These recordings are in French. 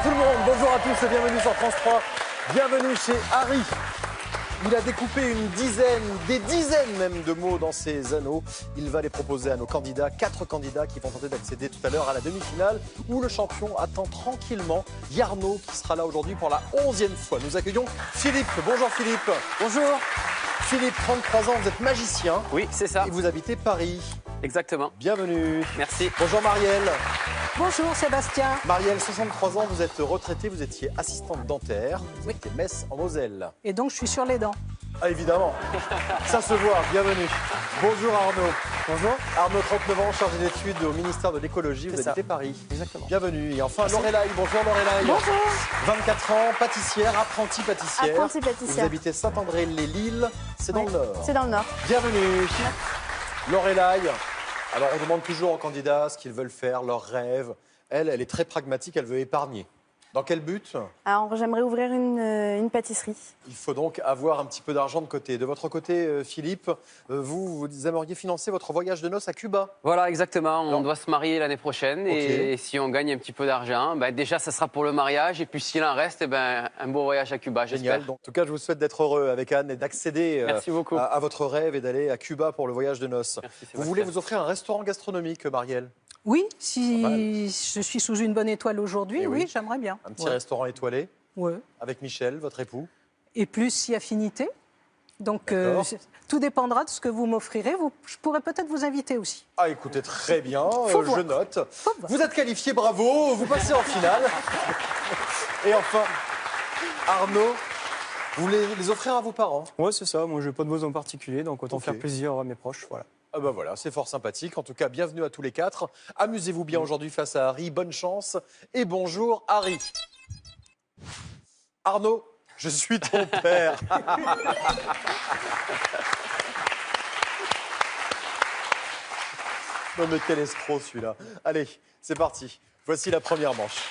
tout le monde, bonjour à tous et bienvenue sur France 3. Bienvenue chez Harry. Il a découpé une dizaine, des dizaines même de mots dans ses anneaux. Il va les proposer à nos candidats, 4 candidats qui vont tenter d'accéder tout à l'heure à la demi-finale où le champion attend tranquillement Yarno qui sera là aujourd'hui pour la 11e fois. Nous accueillons Philippe. Bonjour Philippe. Bonjour. Philippe, 33 ans, vous êtes magicien. Oui, c'est ça. Et vous habitez Paris. Exactement. Bienvenue. Merci. Bonjour Marielle. Bonjour Sébastien. Marielle, 63 ans, vous êtes retraitée, vous étiez assistante dentaire, vous étiez Metz en Moselle. Et donc je suis sur les dents. Ah évidemment, ça se voit, bienvenue. Bonjour Arnaud. Bonjour. Arnaud, 39 ans, chargé d'études au ministère de l'écologie, vous habitez Paris. Exactement. Bienvenue. Et enfin Lorelai, bonjour Lorelai. Bonjour. 24 ans, pâtissière, apprentie pâtissière. Apprentie pâtissière. Vous habitez Saint-André-les-Lilles, c'est dans le Nord. C'est dans le Nord. Bienvenue. Lorelai, alors on demande toujours aux candidats ce qu'ils veulent faire, leurs rêves. Elle est très pragmatique, elle veut épargner. Dans quel but? Alors, j'aimerais ouvrir une pâtisserie. Il faut donc avoir un petit peu d'argent de côté. De votre côté, Philippe, vous aimeriez financer votre voyage de noces à Cuba? Voilà, exactement. Alors, on doit se marier l'année prochaine. Ok. Et si on gagne un petit peu d'argent, déjà, ça sera pour le mariage. Et puis, s'il en reste, un beau voyage à Cuba, j'espère. Génial. Donc, en tout cas, je vous souhaite d'être heureux avec Anne et d'accéder Merci beaucoup. à votre rêve et d'aller à Cuba pour le voyage de noces. Merci, Vous Sébastien. voulez vous offrir un restaurant gastronomique, Marielle? Oui, Pas mal. si je suis sous une bonne étoile aujourd'hui, Eh oui. oui, j'aimerais bien. Un petit Ouais. restaurant étoilé Ouais. avec Michel, votre époux? Et plus si affinité. Donc D'accord. tout dépendra de ce que vous m'offrirez. Je pourrais peut-être vous inviter aussi. Ah, écoutez, très bien, Faut je voir. note. voir. Vous êtes qualifié, bravo, vous passez en finale. Et enfin, Arnaud, vous voulez les offrir à vos parents? Ouais, c'est ça. Moi, je n'ai pas de besoin en particulier, donc autant Ok. faire plaisir à mes proches. Voilà. Ah bah voilà, c'est fort sympathique. En tout cas, bienvenue à tous les 4. Amusez-vous bien aujourd'hui face à Harry. Bonne chance et bonjour Harry. Arnaud, je suis ton père. Non mais quel escroc celui-là. Allez, c'est parti. Voici la première manche.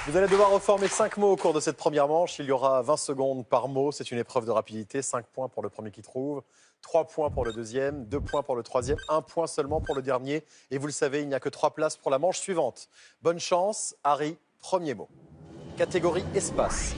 Vous allez devoir reformer 5 mots au cours de cette première manche. Il y aura 20 secondes par mot. C'est une épreuve de rapidité. 5 points pour le premier qui trouve, 3 points pour le deuxième, 2 points pour le troisième, 1 point seulement pour le dernier. Et vous le savez, il n'y a que 3 places pour la manche suivante. Bonne chance, Harry. Premier mot. Catégorie espace.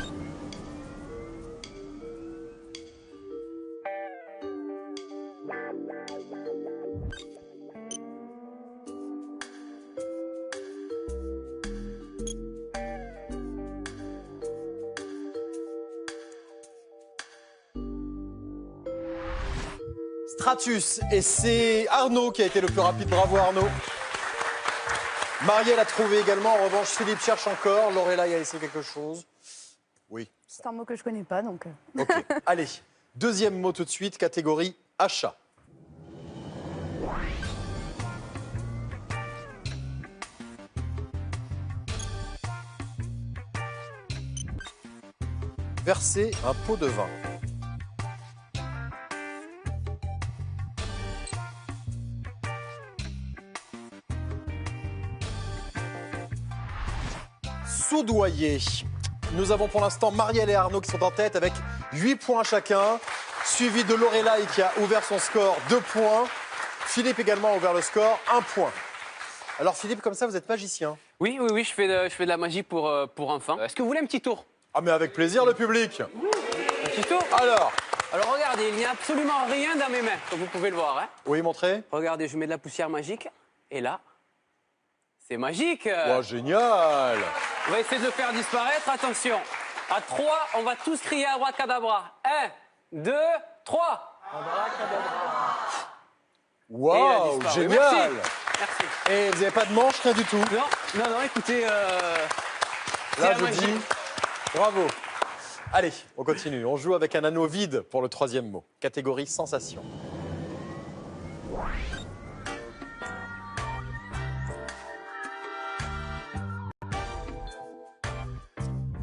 Stratus, et c'est Arnaud qui a été le plus rapide. Bravo Arnaud. Marielle a trouvé également. En revanche, Philippe cherche encore. Lorelai a essayé quelque chose. Oui. C'est un mot que je connais pas, donc. Ok. Allez, deuxième mot tout de suite, catégorie achat. Verser un pot de vin. Soudoyer. Nous avons pour l'instant Marielle et Arnaud qui sont en tête avec 8 points chacun, suivi de Lorelai qui a ouvert son score 2 points. Philippe également a ouvert le score 1 point. Alors Philippe, comme ça, vous êtes magicien. Oui, je fais de la magie pour enfants. Est-ce que vous voulez un petit tour? Ah mais avec plaisir le public. Un petit tour? Alors, Alors, regardez, il n'y a absolument rien dans mes mains, comme vous pouvez le voir. Hein. oui, montrez. Regardez, je mets de la poussière magique. Et là, c'est magique. Oh, génial. On va essayer de le faire disparaître. Attention. À 3, on va tous crier abracadabra. 1, 2, 3. Et il a Waouh, disparu. génial. Merci. Et vous n'avez pas de manche, rien du tout. Non, écoutez, c'est Là, la je magie. dis bravo. Allez, on continue. On joue avec un anneau vide pour le troisième mot. Catégorie sensation.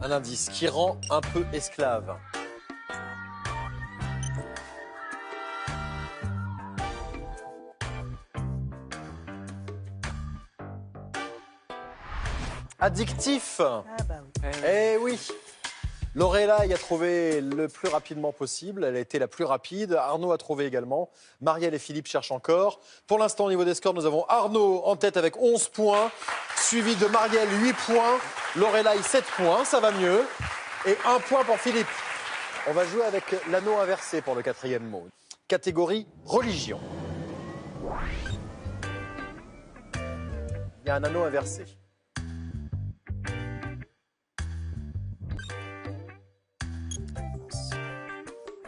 Un indice qui rend un peu esclave. Addictif. Ah bah oui. Eh oui. Lorelai a trouvé le plus rapidement possible. Elle a été la plus rapide. Arnaud a trouvé également. Marielle et Philippe cherchent encore. Pour l'instant, au niveau des scores, nous avons Arnaud en tête avec 11 points, suivi de Marielle, 8 points. Lorelai, 7 points. Ça va mieux. Et 1 point pour Philippe. On va jouer avec l'anneau inversé pour le 4e mot. Catégorie religion. Il y a un anneau inversé.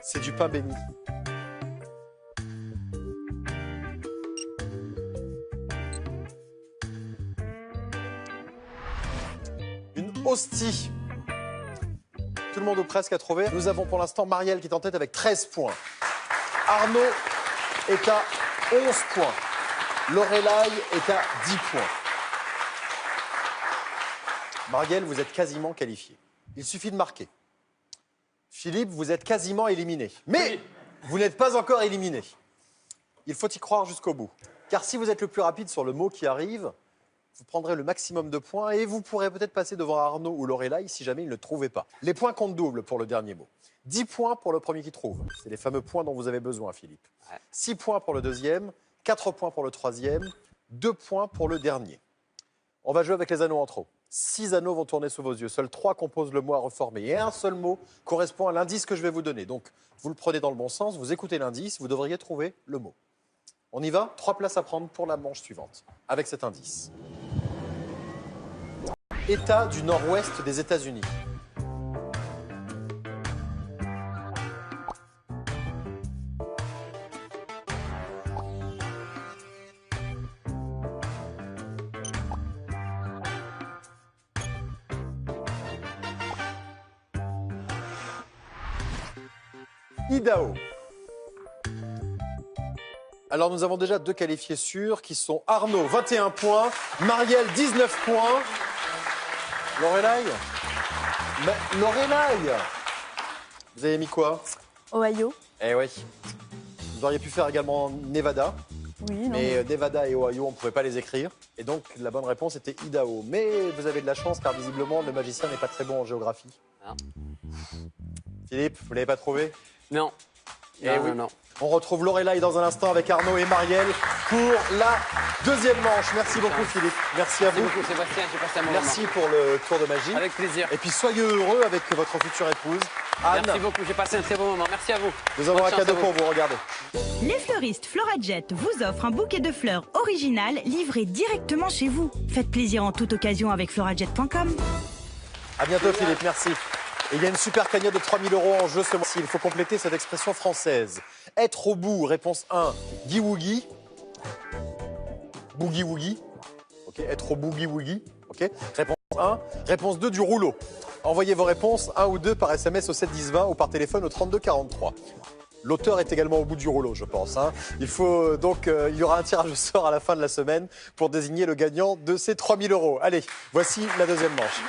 C'est du pain béni. Une hostie. Tout le monde ou presque a trouvé. Nous avons pour l'instant Marielle qui est en tête avec 13 points. Arnaud est à 11 points. Lorelai est à 10 points. Marielle, vous êtes quasiment qualifié. Il suffit de marquer. Philippe, vous êtes quasiment éliminé. Mais vous n'êtes pas encore éliminé. Il faut y croire jusqu'au bout. Car si vous êtes le plus rapide sur le mot qui arrive, vous prendrez le maximum de points et vous pourrez peut-être passer devant Arnaud ou Lorelai si jamais ils ne le trouvaient pas. Les points comptent double pour le dernier mot. 10 points pour le premier qui trouve. C'est les fameux points dont vous avez besoin, Philippe. 6 points pour le deuxième, 4 points pour le troisième, 2 points pour le dernier. On va jouer avec les anneaux en trop. 6 anneaux vont tourner sous vos yeux. Seuls 3 composent le mot à reformer. Et un seul mot correspond à l'indice que je vais vous donner. Donc, vous le prenez dans le bon sens, vous écoutez l'indice, vous devriez trouver le mot. On y va? 3 places à prendre pour la manche suivante, avec cet indice. État du nord-ouest des États-Unis. Idaho. Alors nous avons déjà 2 qualifiés sûrs qui sont Arnaud, 21 points, Marielle, 19 points. Lorelai? Lorelai! Vous avez mis quoi? Ohio. Eh oui. Vous auriez pu faire également Nevada. Oui, non. Mais Nevada et Ohio, on ne pouvait pas les écrire. Et donc, la bonne réponse était Idaho. Mais vous avez de la chance, car visiblement, le magicien n'est pas très bon en géographie. Non. Philippe, vous ne l'avez pas trouvé? Non. Eh oui. Non. On retrouve Lorelai dans un instant avec Arnaud et Marielle pour la deuxième manche. Merci beaucoup, Philippe. Merci à vous. Merci beaucoup, Sébastien. J'ai passé un bon Merci pour le tour de magie. moment. Avec plaisir. Et puis, soyez heureux avec votre future épouse, Anne. Merci beaucoup. J'ai passé un très bon moment. Merci à vous. Nous avons Bonne un chance cadeau à vous. pour vous, regardez. Les fleuristes Florajet vous offrent un bouquet de fleurs original livré directement chez vous. Faites plaisir en toute occasion avec florajet.com. À bientôt, Philippe. Merci. Et il y a une super cagnotte de 3 000 € en jeu ce mois-ci. Il faut compléter cette expression française. Être au bout, réponse 1, Guy-Woogie. Boogie-Woogie. Ok, être au boogie-woogie. Ok, réponse 1. Réponse 2, du rouleau. Envoyez vos réponses, 1 ou 2, par SMS au 7 10 20 ou par téléphone au 32 43. L'auteur est également au bout du rouleau, je pense. Hein. Il faut donc, il y aura un tirage au sort à la fin de la semaine pour désigner le gagnant de ces 3 000 €. Allez, voici la deuxième manche.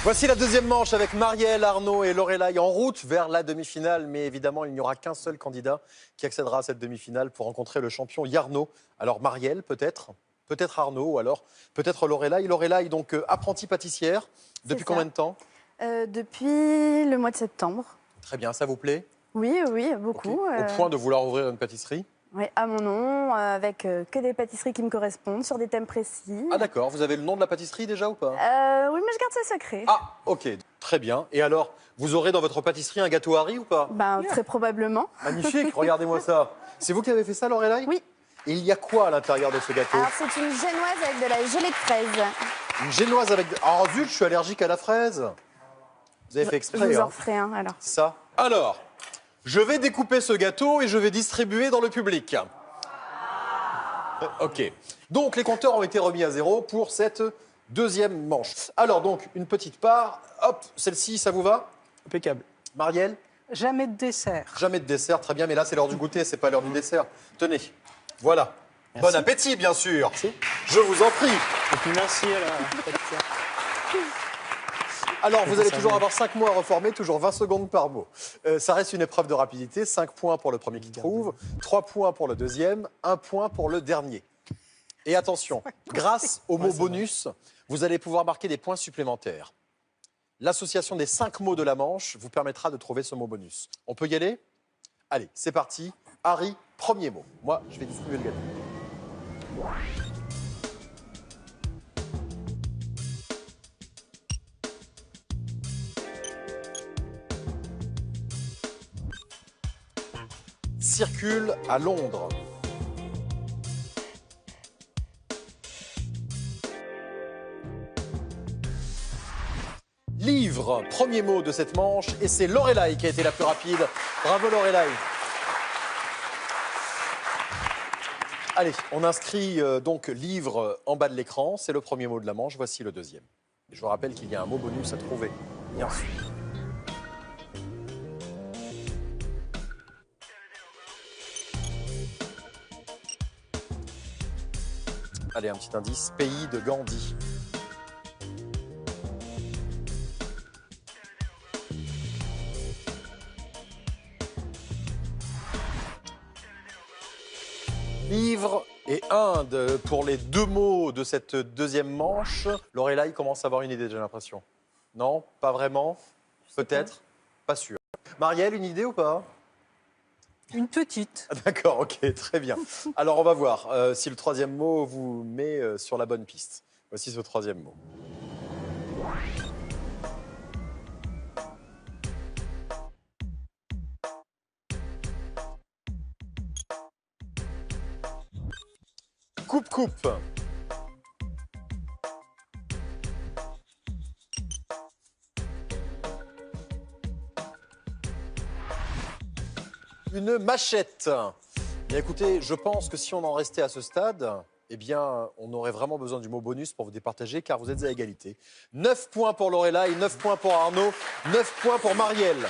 Voici la deuxième manche avec Marielle, Arnaud et Lorelai en route vers la demi-finale. Mais évidemment, il n'y aura qu'un seul candidat qui accédera à cette demi-finale pour rencontrer le champion Yarno. Alors Marielle, peut-être Arnaud, ou alors peut-être Lorelai. Lorelai, donc apprentie pâtissière. Depuis ça. combien de temps? Depuis le mois de septembre. Très bien, ça vous plaît? Oui, beaucoup. Ok. Au point de vouloir ouvrir une pâtisserie? Oui, à mon nom, avec que des pâtisseries qui me correspondent, sur des thèmes précis. Ah d'accord, vous avez le nom de la pâtisserie déjà ou pas? Oui, mais je garde ça secret. Ah, ok, très bien. Et alors, vous aurez dans votre pâtisserie un gâteau Harry ou pas? Ben, très probablement. Magnifique, regardez-moi ça. C'est vous qui avez fait ça, Lorelai? Oui. Et il y a quoi à l'intérieur de ce gâteau? Alors, c'est une génoise avec de la gelée de fraise. Une génoise avec... Oh zut, je suis allergique à la fraise. Vous avez fait Je exprès, vous en hein. ferai un, alors. Ça. Alors, je vais découper ce gâteau et je vais distribuer dans le public. Ok. Donc, les compteurs ont été remis à 0 pour cette deuxième manche. Alors, donc, une petite part. Hop, celle-ci, ça vous va? Impeccable. Marielle? Jamais de dessert. Jamais de dessert, très bien. Mais là, c'est l'heure du goûter, c'est pas l'heure du dessert. Tenez, voilà. Merci. Bon appétit, bien sûr. Merci. Je vous en prie. Et puis merci à la pâtissière. Alors, vous allez Ça toujours va. avoir 5 mots à reformer, toujours 20 secondes par mot. Ça reste une épreuve de rapidité. 5 points pour le premier qui trouve, 3 points pour le deuxième, 1 point pour le dernier. Et attention, grâce au mot bonus, vous allez pouvoir marquer des points supplémentaires. L'association des 5 mots de la manche vous permettra de trouver ce mot bonus. On peut y aller? Allez, c'est parti. Harry, premier mot. Moi, je vais distribuer le gâteau. Circule à Londres. Livre, premier mot de cette manche, et c'est Lorelai qui a été la plus rapide. Bravo Lorelai. Allez, on inscrit donc livre en bas de l'écran, c'est le premier mot de la manche, voici le deuxième. Et je vous rappelle qu'il y a un mot bonus à trouver, bien sûr. Allez, un petit indice, pays de Gandhi. Livre et Inde pour les 2 mots de cette deuxième manche. Lorelai commence à avoir une idée, j'ai l'impression. Non, pas vraiment. Peut-être, pas sûr. Marielle, une idée ou pas? Une petite. Ah, d'accord, ok, très bien. Alors on va voir si le troisième mot vous met sur la bonne piste. Voici ce troisième mot. Coupe-coupe. Une machette. Bien écoutez, je pense que si on en restait à ce stade, eh bien, on aurait vraiment besoin du mot bonus pour vous départager, car vous êtes à égalité. 9 points pour Lorelai, 9 points pour Arnaud, 9 points pour Marielle.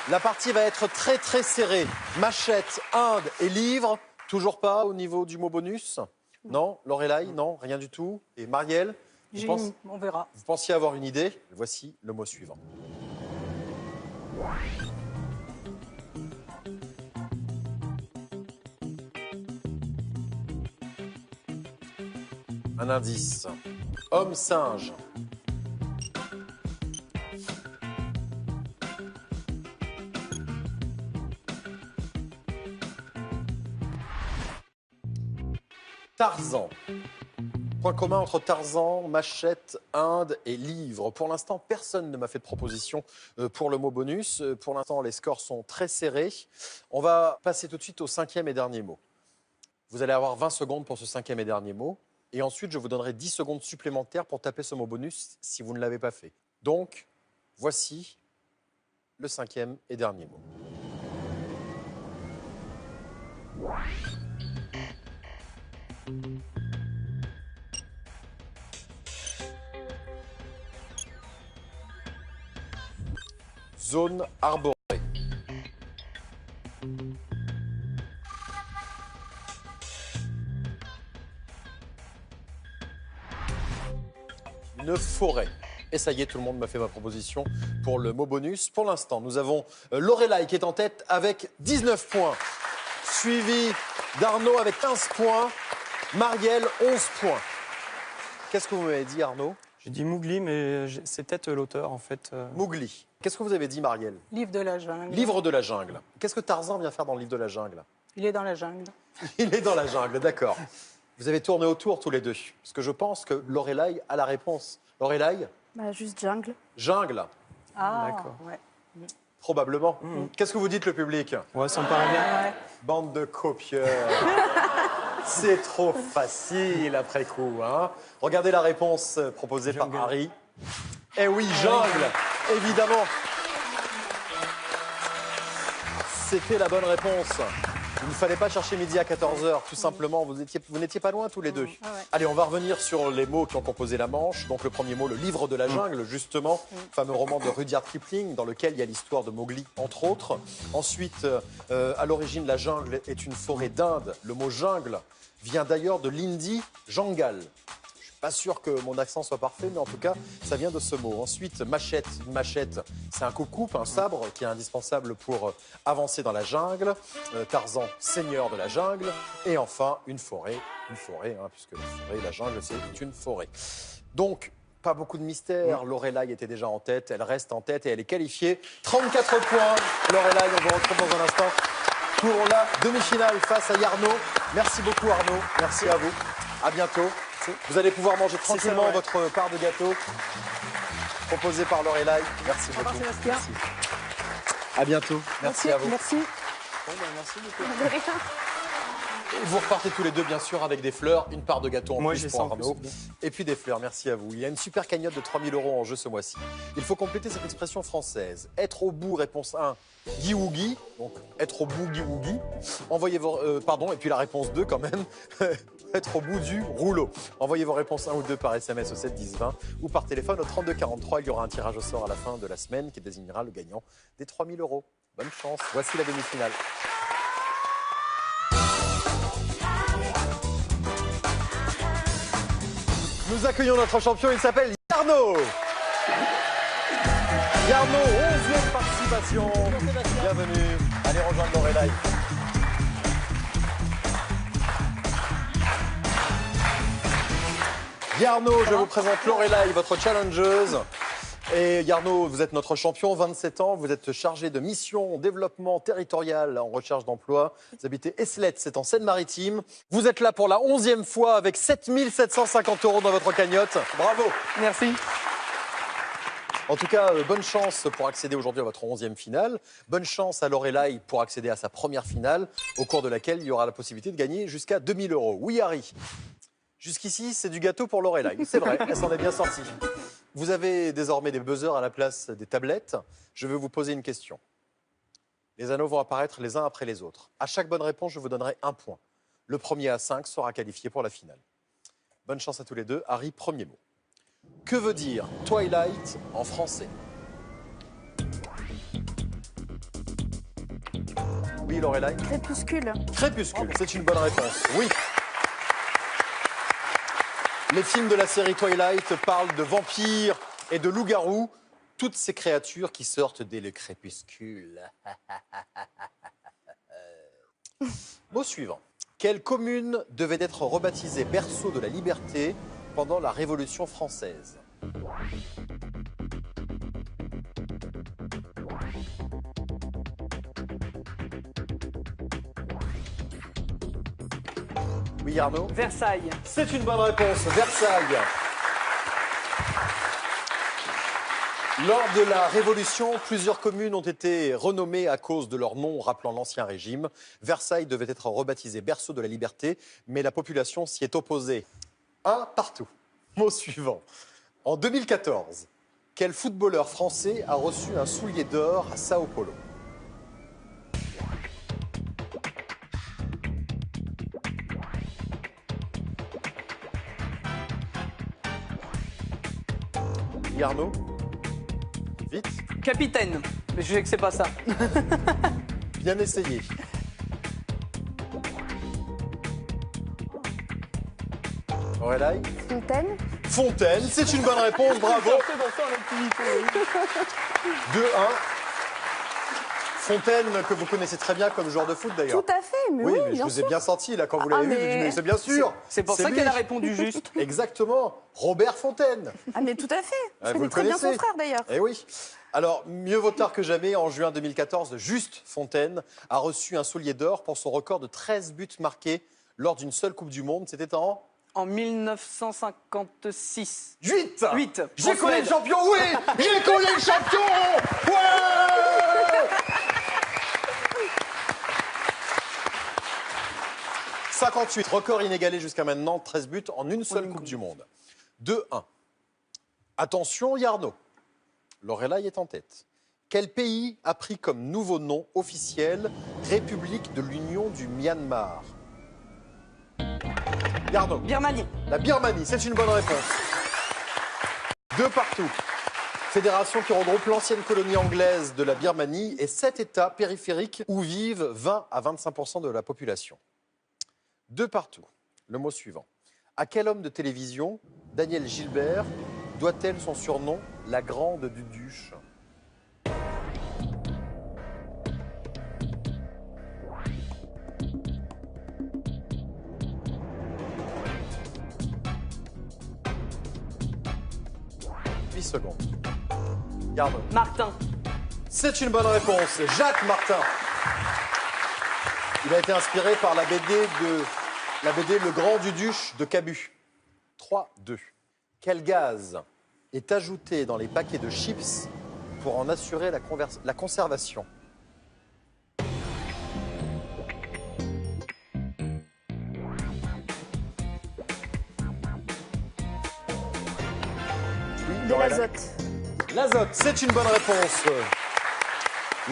La partie va être très très serrée. Machette, Inde et livre, toujours pas au niveau du mot bonus? Non, Lorelai, non, rien du tout. Et Marielle, On verra. vous pensiez avoir une idée? Voici le mot suivant. Un indice. Homme-singe. Tarzan. Point commun entre Tarzan, machette, Inde et livre. Pour l'instant, personne ne m'a fait de proposition pour le mot bonus. Pour l'instant, les scores sont très serrés. On va passer tout de suite au 5e et dernier mot. Vous allez avoir 20 secondes pour ce 5e et dernier mot. Et ensuite, je vous donnerai 10 secondes supplémentaires pour taper ce mot bonus si vous ne l'avez pas fait. Donc, voici le 5e et dernier mot. Zone arborée. Une forêt. Et ça y est, tout le monde m'a fait ma proposition pour le mot bonus. Pour l'instant, nous avons Lorelai qui est en tête avec 19 points, suivi d'Arnaud avec 15 points, Marielle 11 points. Qu'est-ce que vous m'avez dit, Arnaud? J'ai dit Mowgli, mais c'est peut-être l'auteur, en fait. Mowgli. Qu'est-ce que vous avez dit, Marielle? Livre de la jungle. Livre de la jungle. Qu'est-ce que Tarzan vient faire dans le livre de la jungle? Il est dans la jungle. Il est dans la jungle, d'accord. Vous avez tourné autour tous les deux. Parce que je pense que Lorelai a la réponse. Lorelai? Bah, juste jungle. Jungle. Ah, D'accord. ouais. Probablement. Qu'est-ce que vous dites, le public? Ouais, ça me paraît bien. Ouais. Bande de copieurs. C'est trop facile après coup. Hein. Regardez la réponse proposée Jungle. par Harry. Eh oui, jungle, évidemment. C'était la bonne réponse. Il ne fallait pas chercher midi à 14h, tout simplement. Vous n'étiez pas loin tous les deux. Ah ouais. Allez, on va revenir sur les mots qui ont composé la manche. Donc le premier mot, le livre de la jungle, justement, fameux roman de Rudyard Kipling, dans lequel il y a l'histoire de Mowgli, entre autres. Ensuite, à l'origine, la jungle est une forêt d'Inde. Le mot jungle vient d'ailleurs de l'hindi jangal. Je ne suis Pas sûr que mon accent soit parfait, mais en tout cas, ça vient de ce mot. Ensuite, machette. Une machette, c'est un coupe-coupe, un sabre qui est indispensable pour avancer dans la jungle. Tarzan, seigneur de la jungle. Et enfin, une forêt, puisque la forêt, la jungle, c'est une forêt. Donc, pas beaucoup de mystère. Lorelai était déjà en tête, elle reste en tête et elle est qualifiée. 34 points. Lorelai, on vous retrouve dans un instant pour la demi-finale face à Yarno. Merci beaucoup Arnaud, merci à vous. À bientôt. Vous allez pouvoir manger tranquillement votre part de gâteau proposé par Lorelai. Merci beaucoup. Sébastien. Merci. À bientôt. Merci à vous. Merci. Merci beaucoup. Et vous repartez tous les deux, bien sûr, avec des fleurs, une part de gâteau en Moi, plus j'ai pour ça en Arnaud. plus. Et puis des fleurs, merci à vous. Il y a une super cagnotte de 3 000 € en jeu ce mois-ci. Il faut compléter cette expression française. Être au bout, réponse 1, Guy ou Guy. Donc, être au bout, Guy ou Guy. Envoyez vos... pardon, et puis la réponse 2 quand même. Être au bout du rouleau. Envoyez vos réponses 1 ou 2 par SMS au 7 10 20 ou par téléphone au 32 43. Il y aura un tirage au sort à la fin de la semaine qui désignera le gagnant des 3 000 €. Bonne chance. Voici la demi-finale. Nous accueillons notre champion, il s'appelle Yarno. Yarno, 11e participation. Bienvenue. Allez rejoindre Lorelai. Yarno, je vous présente Lorelai, votre challengeuse. Et Yarno, vous êtes notre champion, 27 ans. Vous êtes chargé de mission développement territorial en recherche d'emploi. Vous habitez Esslette, c'est en Seine-Maritime. Vous êtes là pour la 11e fois avec 7 750 € dans votre cagnotte. Bravo. Merci. En tout cas, bonne chance pour accéder aujourd'hui à votre 11e finale. Bonne chance à Lorelai pour accéder à sa première finale, au cours de laquelle il y aura la possibilité de gagner jusqu'à 2 000 €. Oui, Harry. Jusqu'ici, c'est du gâteau pour Lorelai. C'est vrai, elle s'en est bien sortie. Vous avez désormais des buzzers à la place des tablettes. Je vais vous poser une question. Les anneaux vont apparaître les uns après les autres. À chaque bonne réponse, je vous donnerai 1 point. Le premier à 5 sera qualifié pour la finale. Bonne chance à tous les deux. Harry, premier mot. Que veut dire Twilight en français? Oui, Lorelai? Crépuscule. Crépuscule, c'est une bonne réponse. Oui. Les films de la série Twilight parlent de vampires et de loups-garous, toutes ces créatures qui sortent dès le crépuscule. Mot suivant. Quelle commune devait être rebaptisée berceau de la liberté pendant la Révolution française? Oui, Arnaud? Versailles. C'est une bonne réponse, Versailles. Lors de la Révolution, plusieurs communes ont été renommées à cause de leur nom rappelant l'Ancien Régime. Versailles devait être rebaptisé berceau de la liberté, mais la population s'y est opposée. 1 partout. Mot suivant. En 2014, quel footballeur français a reçu un soulier d'or à Sao Paulo? Arnaud, vite. Capitaine. Mais je sais que c'est pas ça. Bien essayé. Lorelai? Fontaine. Fontaine, c'est une bonne réponse, bravo. 2-1. Fontaine, que vous connaissez très bien comme joueur de foot d'ailleurs. Tout à fait, mais Oui, oui, mais je bien vous ai sûr. bien senti là quand vous l'avez vu, je me dis, mais c'est bien sûr. C'est pour ça lui. qu'elle a répondu juste. Exactement, Robert Fontaine. Ah mais tout à fait. Je vous connais le très bien son connaissez. frère d'ailleurs. Eh oui. Alors, mieux vaut tard que jamais, en juin 2014, Juste Fontaine a reçu un soulier d'or pour son record de 13 buts marqués lors d'une seule Coupe du Monde. C'était en En 1956. 8. 8. J'ai collé le champion, oui. J'ai collé le champion. Ouais. 58, record inégalé jusqu'à maintenant, 13 buts en une seule Coupe du Monde. 2-1. Attention, Yarno. Lorelai est en tête. Quel pays a pris comme nouveau nom officiel République de l'Union du Myanmar? Yarno. Birmanie. La Birmanie, c'est une bonne réponse. 2 partout. Fédération qui regroupe l'ancienne colonie anglaise de la Birmanie et 7 États périphériques où vivent 20 à 25% de la population. 2 partout. Le mot suivant. À quel homme de télévision Danielle Gilbert doit-elle son surnom la Grande Duduche? Secondes. Garde. Martin. C'est une bonne réponse. Jacques Martin. Il a été inspiré par la BD Le Grand Duduche de Cabu. 3-2. Quel gaz est ajouté dans les paquets de chips pour en assurer la conservation? De l'azote. L'azote, c'est une bonne réponse.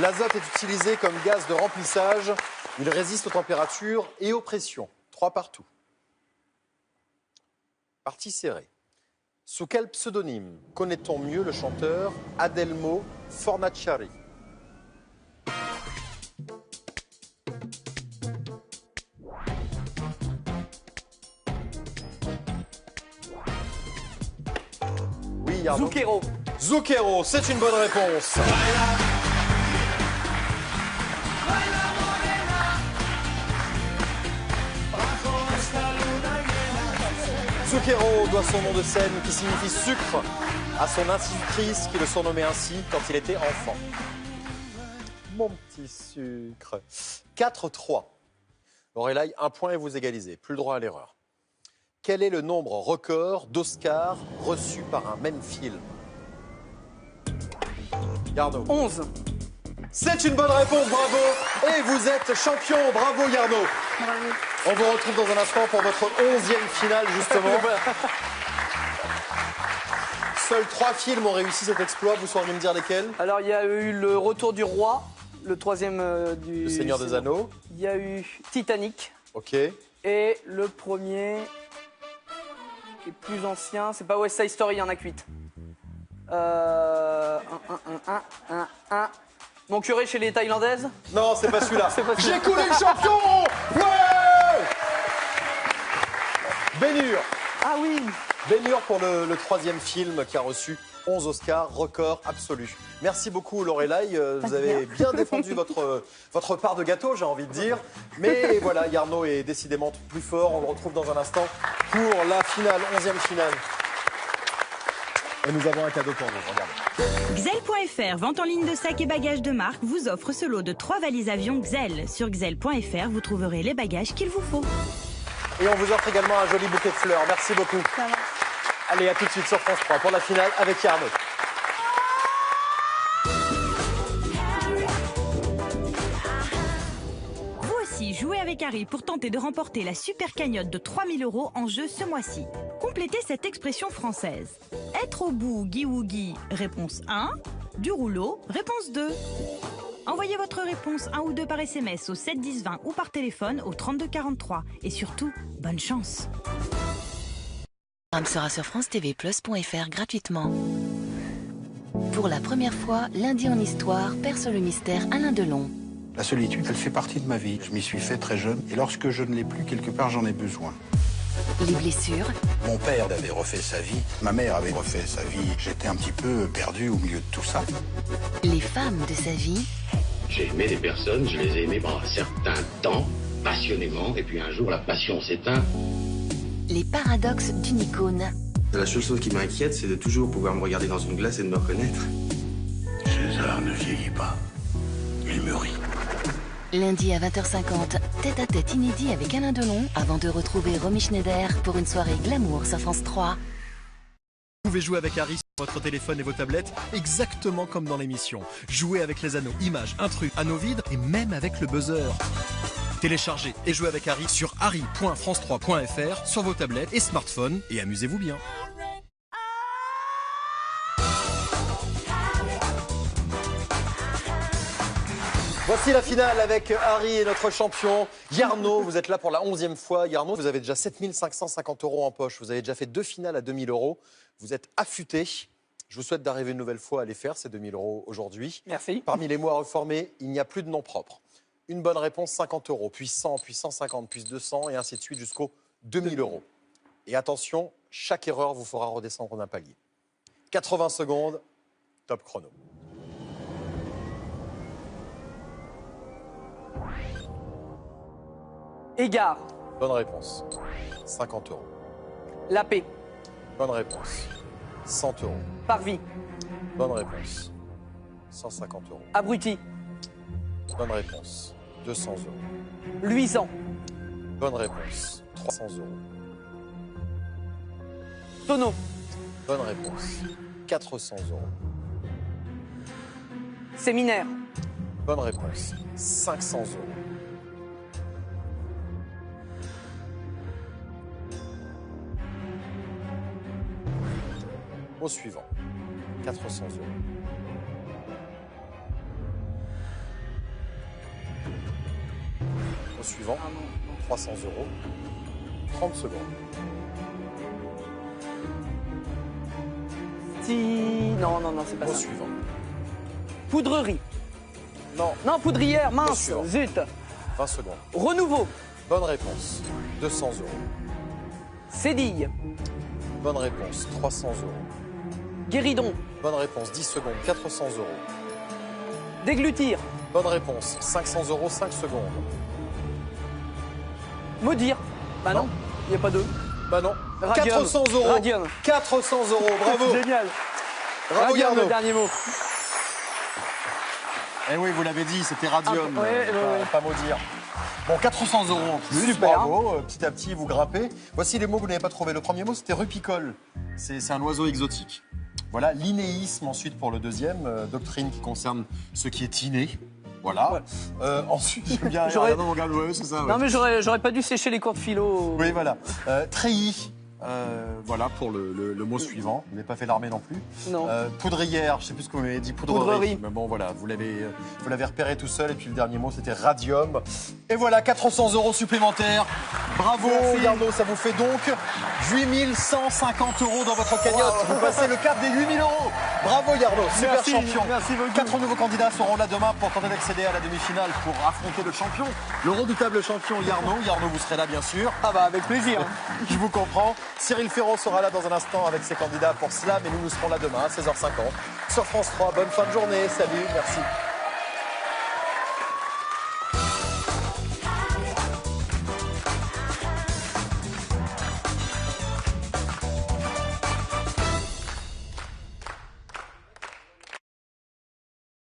L'azote est utilisé comme gaz de remplissage. Il résiste aux températures et aux pressions. 3 partout. Partie serrée. Sous quel pseudonyme connaît-on mieux le chanteur Adelmo Fornaciari? Oui, Arnaud. Zucchero. Zucchero, c'est une bonne réponse. Zucchero doit son nom de scène qui signifie sucre à son institutrice qui le surnommait ainsi quand il était enfant. Mon petit sucre. 4-3. Lorelai, 1 point et vous égalisez. Plus le droit à l'erreur. Quel est le nombre record d'Oscars reçus par un même film? Yarno. 11. C'est une bonne réponse, bravo. Et vous êtes champion, bravo Yarno. Bravo. On vous retrouve dans un instant pour votre 11e finale, justement. Seuls 3 films ont réussi cet exploit, vous sauriez me dire lesquels? Alors, il y a eu Le Retour du Roi, le 3e du... Le Seigneur des Anneaux. Il y a eu Titanic. Ok. Et le premier, qui est plus ancien, c'est pas West Side Story, il y en a que 8. Mon curé chez les Thaïlandaises. Non, c'est pas celui-là. C'est pas celui-là. J'ai coulé le champion. Ouais. Ben-Hur. Ah oui. Ben-Hur pour le 3e film qui a reçu 11 Oscars, record absolu. Merci beaucoup Lorelai, vous avez bien défendu votre part de gâteau, j'ai envie de dire. Mais voilà, Yarno est décidément plus fort, on le retrouve dans un instant pour la finale, 11e finale. Et nous avons un cadeau pour vous, regardez. Xel.fr, vente en ligne de sacs et bagages de marque, vous offre ce lot de 3 valises avions Xel. Sur Xel.fr, vous trouverez les bagages qu'il vous faut. Et on vous offre également un joli bouquet de fleurs, merci beaucoup. Allez, à tout de suite sur France 3 pour la finale avec Yarno. Vous aussi, jouez avec Harry pour tenter de remporter la super cagnotte de 3 000 € en jeu ce mois-ci. Complétez cette expression française. Être au bout, Guy, réponse 1. Du rouleau, réponse 2. Envoyez votre réponse 1 ou 2 par SMS au 7 10 20 ou par téléphone au 32 43. Et surtout, bonne chance. Le programme sera sur francetv+.fr gratuitement. Pour la première fois, lundi en histoire perce le mystère Alain Delon. La solitude, elle fait partie de ma vie. Je m'y suis fait très jeune et lorsque je ne l'ai plus, quelque part, j'en ai besoin. Les blessures. Mon père avait refait sa vie, ma mère avait refait sa vie. J'étais un petit peu perdu au milieu de tout ça. Les femmes de sa vie. J'ai aimé des personnes, je les ai aimées pendant un certain temps, passionnément, et puis un jour la passion s'éteint. Les paradoxes d'une icône. La seule chose qui m'inquiète, c'est de toujours pouvoir me regarder dans une glace et de me reconnaître. César ne vieillit pas, il mûrit. Lundi à 20h50, tête-à-tête inédit avec Alain Delon, avant de retrouver Romy Schneider pour une soirée glamour sur France 3. Vous pouvez jouer avec Harry sur votre téléphone et vos tablettes, exactement comme dans l'émission. Jouez avec les anneaux, images, intrus, anneaux vides et même avec le buzzer. Téléchargez et jouez avec Harry sur harry.france3.fr sur vos tablettes et smartphones et amusez-vous bien. Voici la finale avec Harry et notre champion Yarno. Vous êtes là pour la 11e fois. Yarno, vous avez déjà 7 550 € en poche. Vous avez déjà fait 2 finales à 2 000 €. Vous êtes affûté. Je vous souhaite d'arriver une nouvelle fois à les faire, ces 2 000 € aujourd'hui. Merci. Parmi les mots à reformer, il n'y a plus de nom propre. Une bonne réponse, 50 €, puis 100, puis 150, puis 200, et ainsi de suite jusqu'aux 2 000 €. Et attention, Chaque erreur vous fera redescendre d'un palier. 80 secondes, top chrono. Égard. Bonne réponse. 50 euros. La paix. Bonne réponse. 100 euros. Parvis. Bonne réponse. 150 euros. Abruti. Bonne réponse. 200 euros. Luisant. Bonne réponse. 300 euros. Tonneau. Bonne réponse. 400 euros. Séminaire. Bonne réponse. 500 euros. Au suivant. 400 euros. Au suivant. 300 euros. 30 secondes. Non, c'est pas Au ça. suivant. Poudrerie. Non. Non, poudrière, mince, suivant. zut. 20 secondes. Renouveau. Bonne réponse. 200 euros. Cédille. Bonne réponse. 300 euros. Guéridon. Bonne réponse. 10 secondes. 400 euros. Déglutir. Bonne réponse. 500 euros. 5 secondes. Maudire. Bah non, Non. il n'y a pas deux. Bah non. Radium. 400 euros. Radium. 400 euros. Bravo. Génial. Bravo Radium, Yarno. le dernier mot. Eh oui, vous l'avez dit, c'était radium. Ah, ouais, pas maudire. Bon, 400 euros en plus. Super. Bravo. Petit à petit, vous grimpez. Voici les mots que vous n'avez pas trouvés. Le premier mot, c'était rupicole. C'est un oiseau exotique. Voilà, l'inéisme ensuite pour le deuxième, doctrine qui concerne ce qui est inné. Voilà. Ouais. Ensuite, j'aime bien. J'aurais- Non, regarde, ouais, c'est ça. Ouais. Non mais j'aurais pas dû sécher les cours de philo. Oui, voilà. Treillis. Voilà pour le mot suivant. Vous n'avez pas fait l'armée non plus. Non. Poudrière, je ne sais plus ce que vous m'avez dit, poudrerie. Poudrerie. Mais bon, voilà, vous l'avez repéré tout seul. Et puis le dernier mot, c'était radium. Et voilà, 400 euros supplémentaires. Bravo, Yarno, ça vous fait donc 8150 euros dans votre cagnotte. Vous passez le cap des 8000 euros. Bravo, Yarno, super Merci, champion. merci beaucoup. 4 nouveaux candidats seront là demain pour tenter d'accéder à la demi-finale pour affronter le champion, le redoutable champion Yarno. Yarno, vous serez là, bien sûr. Ah bah avec plaisir. Je vous comprends. Cyril Ferraud sera là dans un instant avec ses candidats pour Slam et nous serons là demain à 16h50 sur France 3. Bonne fin de journée. Salut, merci.